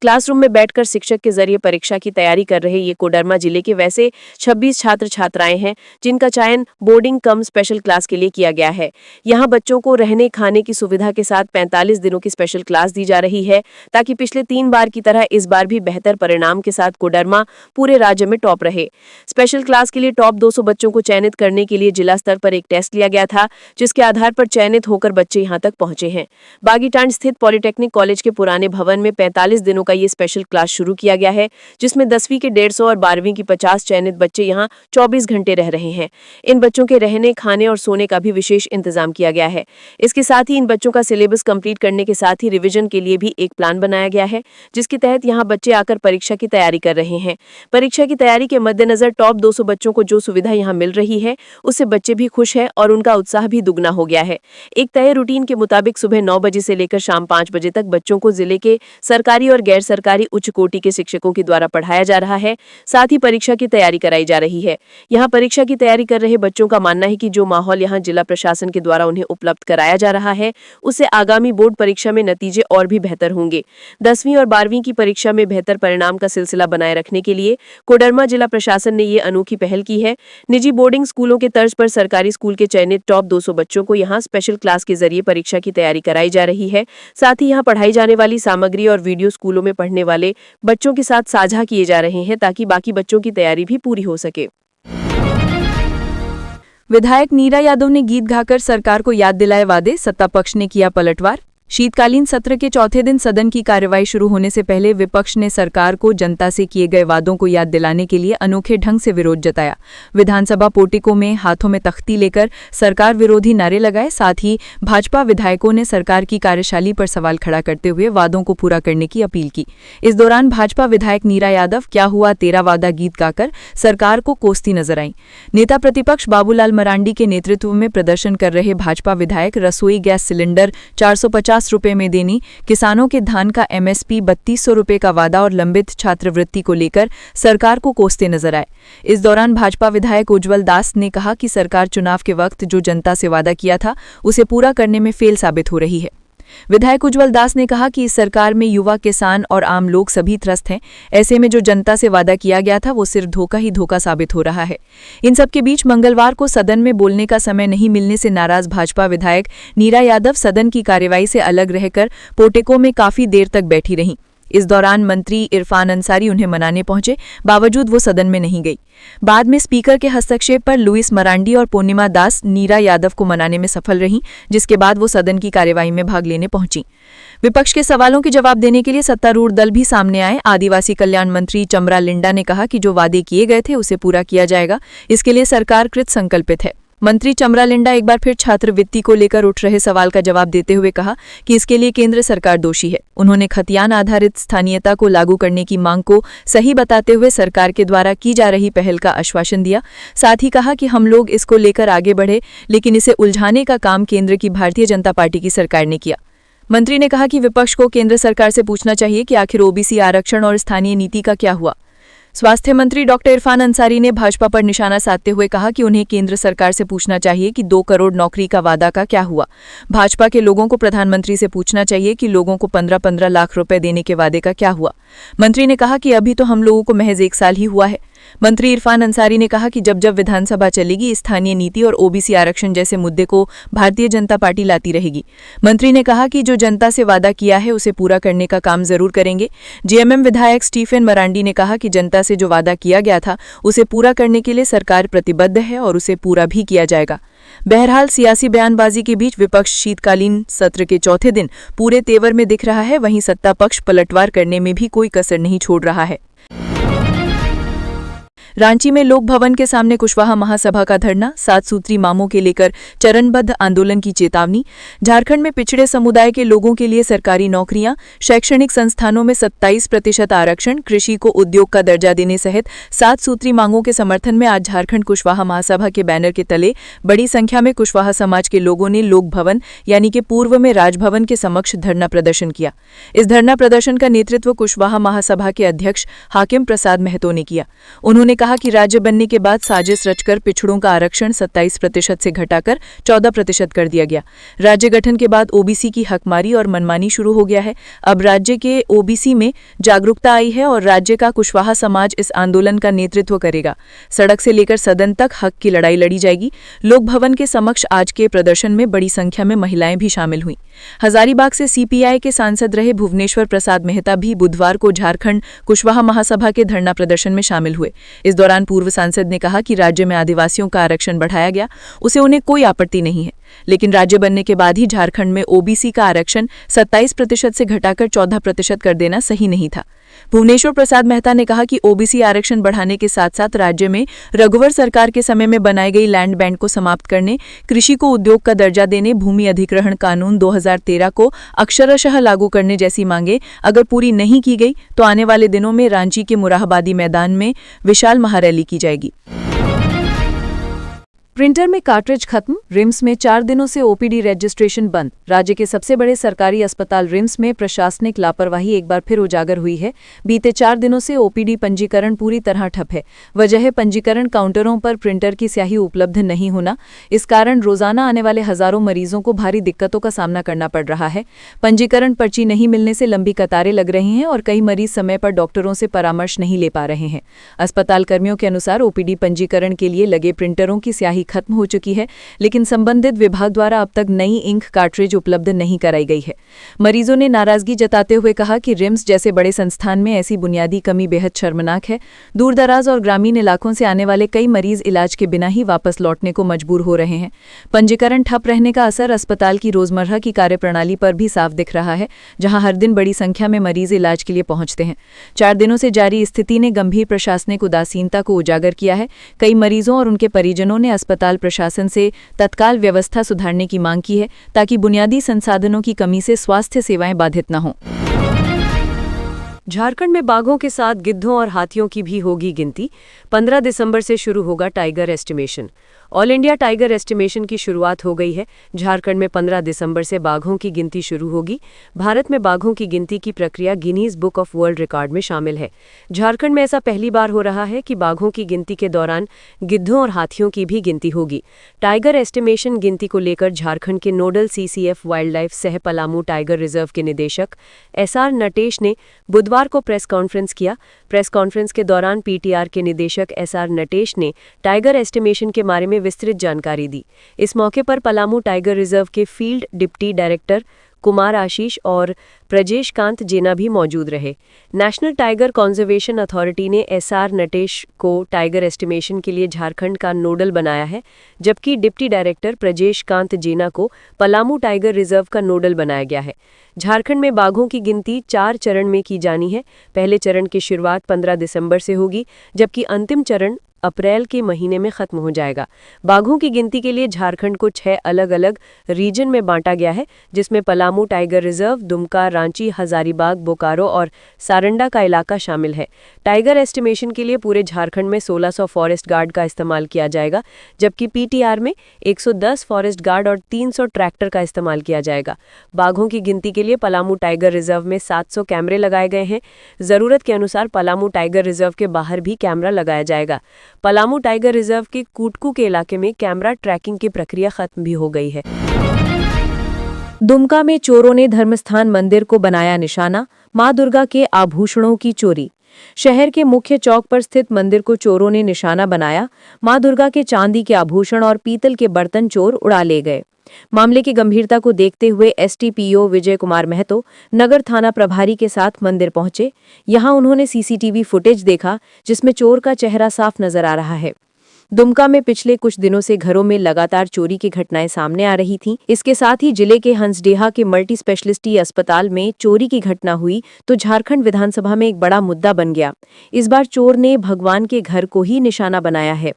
क्लासरूम में बैठकर शिक्षक के जरिए परीक्षा की तैयारी कर रहे ये कोडरमा जिले के वैसे 26 छात्र छात्राएं हैं जिनका चयन बोर्डिंग कम स्पेशल क्लास के लिए किया गया है। यहाँ बच्चों को रहने खाने की सुविधा के साथ 45 दिनों की स्पेशल क्लास दी जा रही है, ताकि पिछले 3 बार की तरह इस बार भी बेहतर परिणाम के साथ कोडरमा पूरे राज्य में टॉप रहे। स्पेशल क्लास के लिए टॉप 200 बच्चों को चयनित करने के लिए जिला स्तर पर एक टेस्ट लिया गया था, जिसके आधार पर चयनित होकर बच्चे यहाँ तक पहुंचे हैं। बागीटांड स्थित पॉलिटेक्निक कॉलेज के पुराने भवन में 45 दिनों का ये स्पेशल क्लास शुरू किया गया है, जिसमें 10वीं के 150 और 12वीं की 50 चयनित बच्चे यहाँ 24 घंटे रह रहे हैं। इन बच्चों के रहने, खाने और सोने का भी विशेष इंतजाम किया गया है। इसके साथ ही इन बच्चों का सिलेबस कंप्लीट करने के साथ ही रिवीजन के लिए भी एक प्लान बनाया गया है, जिसके तहत यहाँ बच्चे आकर परीक्षा की तैयारी कर रहे हैं। परीक्षा की तैयारी के मद्देनजर टॉप 200 बच्चों को जो सुविधा यहाँ मिल रही है, उससे बच्चे भी खुश हैं और उनका उत्साह भी दुगना हो गया है। एक तय रूटीन के मुताबिक सुबह 9 बजे से लेकर शाम 5 बजे तक बच्चों को जिले के सरकारी और गैर सरकारी उच्च कोटि के शिक्षकों के द्वारा पढ़ाया जा रहा है। साथ ही परीक्षा की तैयारी कराई जा रही है। यहाँ परीक्षा की तैयारी कर रहे बच्चों का मानना है कि जो माहौल यहाँ जिला प्रशासन के द्वारा उन्हें उपलब्ध कराया जा रहा है, उससे आगामी बोर्ड परीक्षा में नतीजे और भी बेहतर होंगे। 10वीं और 12वीं की परीक्षा में बेहतर परिणाम का सिलसिला बनाए रखने के लिए कोडरमा जिला प्रशासन ने ये अनोखी पहल की है। निजी बोर्डिंग स्कूलों के तर्ज पर सरकारी स्कूल के चयनित टॉप 200 बच्चों को यहाँ स्पेशल क्लास के जरिए परीक्षा की तैयारी कराई जा रही है। साथ ही यहाँ पढ़ाई जाने वाली सामग्री और वीडियो स्कूलों में पढ़ने वाले बच्चों के साथ साझा किए जा रहे हैं, ताकि बाकी बच्चों की तैयारी भी पूरी हो सके। विधायक नीरा यादव ने गीत गाकर सरकार को याद दिलाए वादे, सत्ता पक्ष ने किया पलटवार। शीतकालीन सत्र के चौथे दिन सदन की कार्यवाही शुरू होने से पहले विपक्ष ने सरकार को जनता से किए गए वादों को याद दिलाने के लिए अनोखे ढंग से विरोध जताया। विधानसभा पोर्टिको में हाथों में तख्ती लेकर सरकार विरोधी नारे लगाए। साथ ही भाजपा विधायकों ने सरकार की कार्यशैली पर सवाल खड़ा करते हुए वादों को पूरा करने की अपील की। इस दौरान भाजपा विधायक नीरा यादव क्या हुआ तेरा वादा गीत गाकर सरकार को कोसती नजर आईं। नेता प्रतिपक्ष बाबूलाल मरांडी के नेतृत्व में प्रदर्शन कर रहे भाजपा विधायक रसोई गैस सिलेंडर 450 रुपए में देनी, किसानों के धान का MSP 3200 रुपए का वादा और लंबित छात्रवृत्ति को लेकर सरकार को कोसते नजर आए। इस दौरान भाजपा विधायक उज्जवल दास ने कहा कि सरकार चुनाव के वक्त जो जनता से वादा किया था उसे पूरा करने में फेल साबित हो रही है। विधायक उज्जवल दास ने कहा कि इस सरकार में युवा, किसान और आम लोग सभी त्रस्त हैं। ऐसे में जो जनता से वादा किया गया था वो सिर्फ धोखा ही धोखा साबित हो रहा है। इन सब के बीच मंगलवार को सदन में बोलने का समय नहीं मिलने से नाराज भाजपा विधायक नीरा यादव सदन की कार्यवाही से अलग रहकर पोर्टिको में काफी देर तक बैठी रहीं। इस दौरान मंत्री इरफान अंसारी उन्हें मनाने पहुंचे, बावजूद वो सदन में नहीं गई। बाद में स्पीकर के हस्तक्षेप पर लुइस मरांडी और पूर्णिमा दास नीरा यादव को मनाने में सफल रहीं, जिसके बाद वो सदन की कार्यवाही में भाग लेने पहुंची। विपक्ष के सवालों के जवाब देने के लिए सत्तारूढ़ दल भी सामने आए। आदिवासी कल्याण मंत्री चमरा लिंडा ने कहा कि जो वादे किए गए थे उसे पूरा किया जाएगा, इसके लिए सरकार कृत संकल्पित है। मंत्री चमरा लिंडा एक बार फिर छात्रवृत्ति को लेकर उठ रहे सवाल का जवाब देते हुए कहा कि इसके लिए केंद्र सरकार दोषी है। उन्होंने खतियान आधारित स्थानीयता को लागू करने की मांग को सही बताते हुए सरकार के द्वारा की जा रही पहल का आश्वासन दिया। साथ ही कहा कि हम लोग इसको लेकर आगे बढ़े, लेकिन इसे उलझाने का काम केंद्र की भारतीय जनता पार्टी की सरकार ने किया। मंत्री ने कहा कि विपक्ष को केंद्र सरकार से पूछना चाहिए कि आखिर OBC आरक्षण और स्थानीय नीति का क्या हुआ। स्वास्थ्य मंत्री डॉक्टर इरफान अंसारी ने भाजपा पर निशाना साधते हुए कहा कि उन्हें केंद्र सरकार से पूछना चाहिए कि 2 करोड़ नौकरी का वादा का क्या हुआ। भाजपा के लोगों को प्रधानमंत्री से पूछना चाहिए कि लोगों को 15-15 लाख रुपए देने के वादे का क्या हुआ। मंत्री ने कहा कि अभी तो हम लोगों को महज 1 साल ही हुआ है। मंत्री इरफान अंसारी ने कहा कि जब जब विधानसभा चलेगी, स्थानीय नीति और OBC आरक्षण जैसे मुद्दे को भारतीय जनता पार्टी लाती रहेगी। मंत्री ने कहा कि जो जनता से वादा किया है उसे पूरा करने का काम जरूर करेंगे। JMM विधायक स्टीफन मरांडी ने कहा कि जनता से जो वादा किया गया था उसे पूरा करने के लिए सरकार प्रतिबद्ध है और उसे पूरा भी किया जाएगा। बहरहाल सियासी बयानबाजी के बीच विपक्ष शीतकालीन सत्र के चौथे दिन पूरे तेवर में दिख रहा है, वहीं सत्ता पक्ष पलटवार करने में भी कोई कसर नहीं छोड़ रहा है। रांची में लोक भवन के सामने कुशवाहा महासभा का धरना, 7 सूत्री मांगों के लेकर चरणबद्ध आंदोलन की चेतावनी। झारखंड में पिछड़े समुदाय के लोगों के लिए सरकारी नौकरियां, शैक्षणिक संस्थानों में 27% आरक्षण, कृषि को उद्योग का दर्जा देने सहित 7 सूत्री मांगों के समर्थन में आज झारखंड कुशवाहा महासभा के बैनर के तले बड़ी संख्या में कुशवाहा समाज के लोगों ने लोक भवन यानी कि पूर्व में राजभवन के समक्ष धरना प्रदर्शन किया। इस धरना प्रदर्शन का नेतृत्व कुशवाहा महासभा के अध्यक्ष हाकिम प्रसाद महतो ने किया। उन्होंने कहा कि राज्य बनने के बाद साजिश रचकर पिछड़ों का आरक्षण 27% से घटाकर 14% कर दिया गया। राज्य गठन के बाद ओबीसी की हकमारी और मनमानी शुरू हो गया है। अब राज्य के ओबीसी में जागरूकता आई है और राज्य का कुशवाहा समाज इस आंदोलन का नेतृत्व करेगा। सड़क से लेकर सदन तक हक की लड़ाई लड़ी जाएगी। लोक भवन के समक्ष आज के प्रदर्शन में बड़ी संख्या में महिलाएं भी शामिल हुईं। हजारीबाग से सीपीआई के सांसद रहे भुवनेश्वर प्रसाद मेहता भी बुधवार को झारखंड कुशवाहा महासभा के धरना प्रदर्शन में शामिल हुए। इस दौरान पूर्व सांसद ने कहा कि राज्य में आदिवासियों का आरक्षण बढ़ाया गया, उसे उन्हें कोई आपत्ति नहीं है, लेकिन राज्य बनने के बाद ही झारखंड में ओबीसी का आरक्षण 27% से घटाकर 14% कर देना सही नहीं था। भुवनेश्वर प्रसाद मेहता ने कहा कि ओबीसी आरक्षण बढ़ाने के साथ साथ राज्य में रघुवर सरकार के समय में बनाई गई लैंड बैंक को समाप्त करने, कृषि को उद्योग का दर्जा देने, भूमि अधिग्रहण कानून 2013 को अक्षरशः लागू करने जैसी मांगे अगर पूरी नहीं की गई तो आने वाले दिनों में रांची के मुराहाबादी मैदान में विशाल महारैली की जाएगी। प्रिंटर में कार्ट्रिज खत्म, रिम्स में 4 दिनों से ओपीडी रजिस्ट्रेशन बंद। राज्य के सबसे बड़े सरकारी अस्पताल रिम्स में प्रशासनिक लापरवाही एक बार फिर उजागर हुई है। बीते 4 दिनों से ओपीडी पंजीकरण पूरी तरह ठप है। वजह है पंजीकरण काउंटरों पर प्रिंटर की स्याही उपलब्ध नहीं होना। इस कारण रोजाना आने वाले हजारों मरीजों को भारी दिक्कतों का सामना करना पड़ रहा है। पंजीकरण पर्ची नहीं मिलने से लंबी कतारें लग रही हैं और कई मरीज समय पर डॉक्टरों से परामर्श नहीं ले पा रहे हैं। अस्पताल कर्मियों के अनुसार ओपीडी पंजीकरण के लिए लगे प्रिंटरों की स्याही खत्म हो चुकी है, लेकिन संबंधित विभाग द्वारा अब तक नई इंक कार्ट्रिज उपलब्ध नहीं कराई गई है। मरीजों ने नाराजगी जताते हुए कहा कि रिम्स जैसे बड़े संस्थान में ऐसी बुनियादी कमी बेहद शर्मनाक है। दूरदराज और ग्रामीण इलाकों से आने वाले कई मरीज इलाज के बिना ही वापस लौटने को मजबूर हो रहे हैं। पंजीकरण ठप रहने का असर अस्पताल की रोजमर्रा की कार्यप्रणाली पर भी साफ दिख रहा है, जहां हर दिन बड़ी संख्या में मरीज इलाज के लिए पहुंचते हैं। 4 दिनों से जारी स्थिति ने गंभीर प्रशासनिक उदासीनता को उजागर किया है। कई मरीजों और उनके परिजनों ने अस्पताल प्रशासन से तत्काल व्यवस्था सुधारने की मांग की है ताकि बुनियादी संसाधनों की कमी से स्वास्थ्य सेवाएं बाधित न हों। झारखंड में बाघों के साथ गिद्धों और हाथियों की भी होगी गिनती। 15 दिसंबर से शुरू होगा tiger estimation. All India tiger estimation की शुरुआत हो गई है। झारखंड में 15 दिसंबर से बाघों की गिनती शुरू होगी। भारत में बाघों की गिनती की प्रक्रिया Guinness book of world record में शामिल है। झारखंड में ऐसा पहली बार हो रहा है कि बाघों की गिनती के दौरान गिद्धों और हाथियों की भी गिनती होगी। टाइगर एस्टिमेशन गिनती को लेकर झारखंड के नोडल सीसीएफ वाइल्ड लाइफ सह पलामू टाइगर रिजर्व के निदेशक एसआर नटेश ने बुधवार को प्रेस कॉन्फ्रेंस किया। प्रेस कॉन्फ्रेंस के दौरान पीटीआर के निदेशक एसआर नटेश ने टाइगर एस्टिमेशन के बारे में विस्तृत जानकारी दी। इस मौके पर पलामू टाइगर रिजर्व के field deputy director Kumar Ashish और प्रजेश कांत जेना भी मौजूद रहे। नेशनल टाइगर कंजर्वेशन अथॉरिटी ने एसआर नटेश को टाइगर एस्टिमेशन के लिए झारखंड का नोडल बनाया है, जबकि डिप्टी डायरेक्टर प्रजेश कांत जेना को पलामू टाइगर रिजर्व का नोडल बनाया गया है। झारखंड में बाघों की गिनती 4 चरण में की जानी है। पहले चरण की शुरुआत 15 दिसंबर से होगी, जबकि अंतिम चरण अप्रैल के महीने में खत्म हो जाएगा। बाघों की गिनती के लिए झारखंड को 6 अलग अलग रीजन में बांटा गया है, जिसमें पलामू टाइगर रिजर्व, दुमका, रांची, हजारीबाग, बोकारो और सारंडा का इलाका शामिल है। टाइगर एस्टिमेशन के लिए पूरे झारखंड में 1600 फॉरेस्ट गार्ड का इस्तेमाल किया जाएगा, जबकि पीटीआर में 110 फॉरेस्ट गार्ड और 300 ट्रैक्टर का इस्तेमाल किया जाएगा। बाघों की गिनती के लिए पलामू टाइगर रिजर्व में 700 कैमरे लगाए गए हैं। जरूरत के अनुसार पलामू टाइगर रिजर्व के बाहर भी कैमरा लगाया जाएगा। पलामू टाइगर रिजर्व के कूटकू के इलाके में कैमरा ट्रैकिंग की प्रक्रिया खत्म भी हो गई है। दुमका में चोरों ने धर्मस्थान मंदिर को बनाया निशाना, मां दुर्गा के आभूषणों की चोरी। शहर के मुख्य चौक पर स्थित मंदिर को चोरों ने निशाना बनाया। मां दुर्गा के चांदी के आभूषण और पीतल के बर्तन चोर उड़ा ले गए। मामले की गंभीरता को देखते हुए एसटीपीओ विजय कुमार महतो नगर थाना प्रभारी के साथ मंदिर पहुंचे। यहां उन्होंने सीसीटीवी फुटेज देखा, जिसमें चोर का चेहरा साफ नजर आ रहा है। दुमका में पिछले कुछ दिनों से घरों में लगातार चोरी की घटनाएं सामने आ रही थीं। इसके साथ ही जिले के हंसडेहा के मल्टी स्पेशलिस्टी अस्पताल में चोरी की घटना हुई तो झारखंड विधानसभा में एक बड़ा मुद्दा बन गया। इस बार चोर ने भगवान के घर को ही निशाना बनाया है।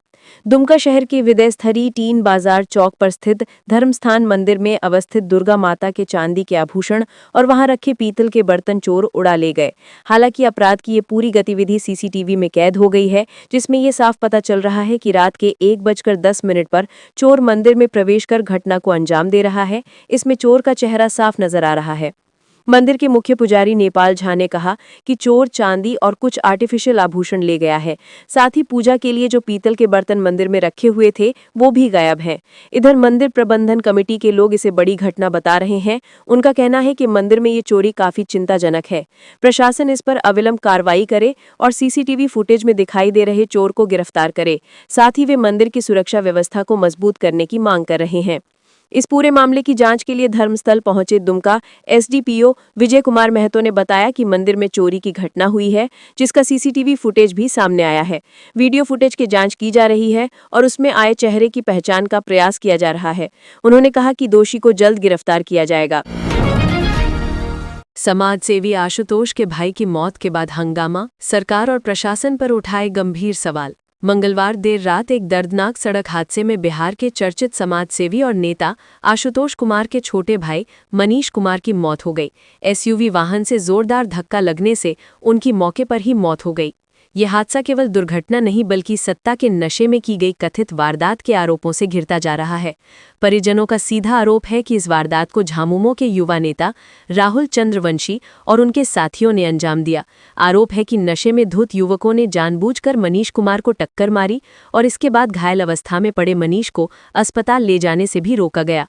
दुमका शहर के विदेस्थरी टीन बाजार चौक पर स्थित धर्मस्थान मंदिर में अवस्थित दुर्गा माता के चांदी के आभूषण और वहां रखे पीतल के बर्तन चोर उड़ा ले गए। हालांकि अपराध की ये पूरी गतिविधि सीसीटीवी में कैद हो गई है, जिसमें ये साफ पता चल रहा है कि रात के 1:10 पर चोर मंदिर में प्रवेश कर घटना को अंजाम दे रहा है। इसमें चोर का चेहरा साफ नजर आ रहा है। मंदिर के मुख्य पुजारी नेपाल झा ने कहा कि चोर चांदी और कुछ आर्टिफिशियल आभूषण ले गया है। साथ ही पूजा के लिए जो पीतल के बर्तन मंदिर में रखे हुए थे वो भी गायब हैं। इधर मंदिर प्रबंधन कमेटी के लोग इसे बड़ी घटना बता रहे हैं। उनका कहना है कि मंदिर में ये चोरी काफी चिंताजनक है। प्रशासन इस पर अविलंब कार्रवाई करे और सीसीटीवी फुटेज में दिखाई दे रहे चोर को गिरफ्तार करे। साथ ही वे मंदिर की सुरक्षा व्यवस्था को मजबूत करने की मांग कर रहे हैं। इस पूरे मामले की जांच के लिए धर्मस्थल पहुंचे दुमका एसडीपीओ विजय कुमार महतो ने बताया कि मंदिर में चोरी की घटना हुई है, जिसका सीसीटीवी फुटेज भी सामने आया है। वीडियो फुटेज की जांच की जा रही है और उसमें आए चेहरे की पहचान का प्रयास किया जा रहा है। उन्होंने कहा कि दोषी को जल्द गिरफ्तार किया जाएगा। समाजसेवी आशुतोष के भाई की मौत के बाद हंगामा, सरकार और प्रशासन पर उठाए गंभीर सवाल। मंगलवार देर रात एक दर्दनाक सड़क हादसे में बिहार के चर्चित समाजसेवी और नेता आशुतोष कुमार के छोटे भाई मनीष कुमार की मौत हो गई। एसयूवी वाहन से जोरदार धक्का लगने से उनकी मौके पर ही मौत हो गई। ये हादसा केवल दुर्घटना नहीं बल्कि सत्ता के नशे में की गई कथित वारदात के आरोपों से घिरता जा रहा है। परिजनों का सीधा आरोप है कि इस वारदात को झामुमो के युवा नेता राहुल चंद्रवंशी और उनके साथियों ने अंजाम दिया। आरोप है कि नशे में धुत युवकों ने जानबूझकर मनीष कुमार को टक्कर मारी और इसके बाद घायल अवस्था में पड़े मनीष को अस्पताल ले जाने से भी रोका गया।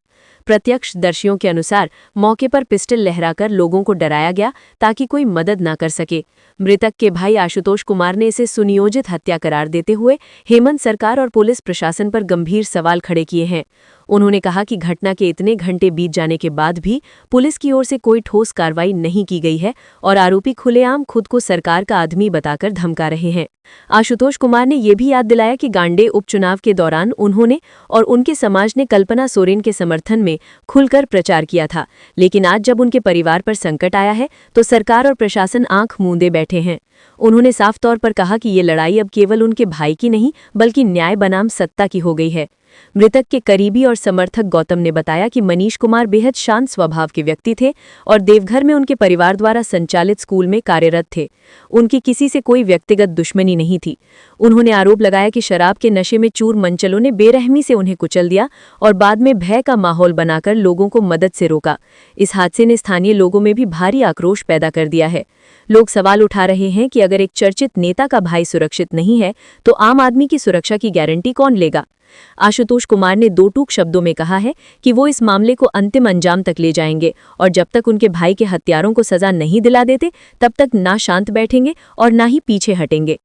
प्रत्यक्षदर्शियों के अनुसार मौके पर पिस्टल लहराकर लोगों को डराया गया ताकि कोई मदद न कर सके। मृतक के भाई आशुतोष कुमार ने इसे सुनियोजित हत्या करार देते हुए हेमंत सरकार और पुलिस प्रशासन पर गंभीर सवाल खड़े किए हैं। उन्होंने कहा कि घटना के इतने घंटे बीत जाने के बाद भी पुलिस की ओर से कोई ठोस कार्रवाई नहीं की गई है और आरोपी खुलेआम खुद को सरकार का आदमी बताकर धमका रहे हैं। आशुतोष कुमार ने यह भी याद दिलाया कि गांडे उपचुनाव के दौरान उन्होंने और उनके समाज ने कल्पना सोरेन के समर्थन में खुलकर प्रचार किया था, लेकिन आज जब उनके परिवार पर संकट आया है तो सरकार और प्रशासन आंख मूंदे बैठे हैं। उन्होंने साफ तौर पर कहा कि ये लड़ाई अब केवल उनके भाई की नहीं बल्कि न्याय बनाम सत्ता की हो गई है। मृतक के करीबी और समर्थक गौतम ने बताया कि मनीष कुमार बेहद शांत स्वभाव के व्यक्ति थे और देवघर में उनके परिवार द्वारा संचालित स्कूल में कार्यरत थे। उनकी किसी से कोई व्यक्तिगत दुश्मनी नहीं थी। उन्होंने आरोप लगाया कि शराब के नशे में चूर मंचलों ने बेरहमी से उन्हें कुचल दिया और बाद में भय का माहौल बनाकर लोगों को मदद से रोका। इस हादसे ने स्थानीय लोगों में भी भारी आक्रोश पैदा कर दिया है। लोग सवाल उठा रहे हैं कि अगर एक चर्चित नेता का भाई सुरक्षित नहीं है तो आम आदमी की सुरक्षा की गारंटी कौन लेगा। आशुतोष कुमार ने दो टूक शब्दों में कहा है कि वो इस मामले को अंतिम अंजाम तक ले जाएंगे और जब तक उनके भाई के हत्यारों को सजा नहीं दिला देते तब तक ना शांत बैठेंगे और ना ही पीछे हटेंगे।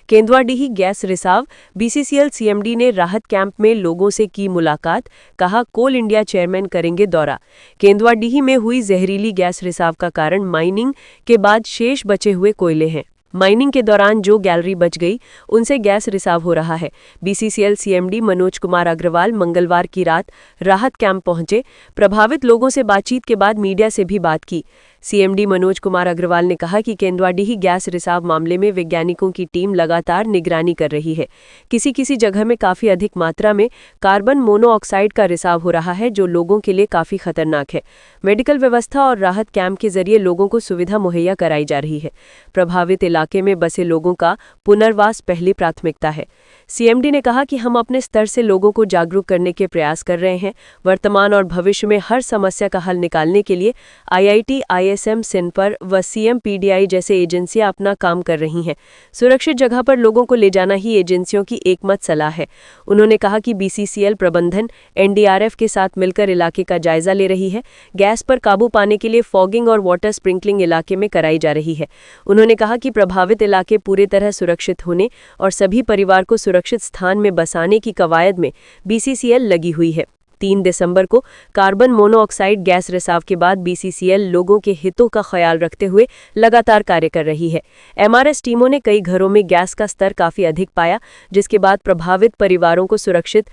केंदुआडीह गैस रिसाव, बीसीसीएल सीएमडी ने राहत कैंप में लोगों से की मुलाकात, कहा कोल इंडिया चेयरमैन करेंगे दौरा। केंदुआडीह में हुई जहरीली गैस रिसाव का कारण माइनिंग के बाद शेष बचे हुए कोयले हैं। माइनिंग के दौरान जो गैलरी बच गई उनसे गैस रिसाव हो रहा है। बीसीसीएल सीएमडी मनोज कुमार अग्रवाल मंगलवार की रात राहत कैंप पहुंचे। प्रभावित लोगों से बातचीत के बाद मीडिया से भी बात की। सीएमडी मनोज कुमार अग्रवाल ने कहा कि केंदुआडीह गैस रिसाव मामले में वैज्ञानिकों की टीम लगातार निगरानी कर रही है। किसी जगह में काफी अधिक मात्रा में कार्बन मोनोऑक्साइड का रिसाव हो रहा है जो लोगों के लिए काफी खतरनाक है। मेडिकल व्यवस्था और राहत कैंप के जरिए लोगों को सुविधा मुहैया कराई जा रही है। प्रभावित इलाके में बसे लोगों का पुनर्वास पहली प्राथमिकता है। सीएमडी ने कहा कि हम अपने स्तर से लोगों को जागरूक करने के प्रयास कर रहे हैं। वर्तमान और भविष्य में हर समस्या का हल निकालने के लिए आईआईटी, आईएसएम, सिनपर व सीएमपीडीआई जैसे एजेंसियां अपना काम कर रही हैं। सुरक्षित जगह पर लोगों को ले जाना ही एजेंसियों की एकमत सलाह है। उन्होंने कहा कि बीसीसीएल प्रबंधन एनडीआरएफ के साथ मिलकर इलाके का जायजा ले रही है। गैस पर काबू पाने के लिए फॉगिंग और वाटर स्प्रिंकलिंग इलाके में कराई जा रही है। उन्होंने कहा कि प्रभावित इलाके पूरी तरह सुरक्षित होने और सभी परिवार को सुरक्षित स्थान में बसाने की कवायद में बीसीसीएल लगी हुई है। 3 दिसंबर को कार्बन मोनोऑक्साइड गैस रिसाव के बाद बीसीसीएल लोगों के हितों का ख्याल रखते हुए लगातार कार्य कर रही है। एमआरएस टीमों ने कई घरों में गैस का स्तर काफी अधिक पाया, जिसके बाद प्रभावित परिवारों को सुरक्षित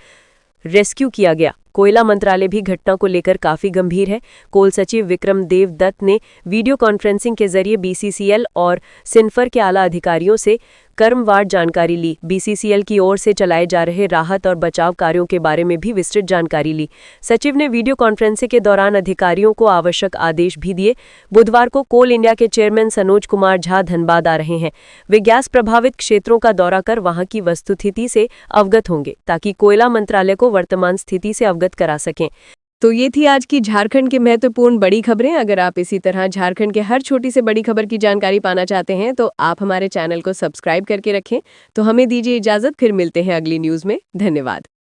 रेस्क्यू किया गया। कोयला मंत्रालय भी घटना को लेकर काफी गंभीर है। कोल सचिव विक्रम देव दत्त ने वीडियो कॉन्फ्रेंसिंग के जरिए बीसीसीएल और सिन्फर के आला अधिकारियों से क्रमवार जानकारी ली। बीसीसीएल की ओर से चलाए जा रहे राहत और बचाव कार्यों के बारे में भी विस्तृत जानकारी ली। सचिव ने वीडियो कॉन्फ्रेंसिंग के दौरान अधिकारियों को आवश्यक आदेश भी दिए। बुधवार को कोल इंडिया के चेयरमैन सनोज कुमार झा धनबाद आ रहे हैं। वे गैस प्रभावित क्षेत्रों का दौरा कर वहां की वस्तुस्थिति से अवगत होंगे, ताकि कोयला मंत्रालय को वर्तमान स्थिति से अवगत करा सकें। तो ये थी आज की झारखंड की महत्वपूर्ण बड़ी खबरें। अगर आप इसी तरह झारखंड के हर छोटी से बड़ी खबर की जानकारी पाना चाहते हैं तो आप हमारे चैनल को सब्सक्राइब करके रखें। तो हमें दीजिए इजाजत, फिर मिलते हैं अगली न्यूज़ में। धन्यवाद।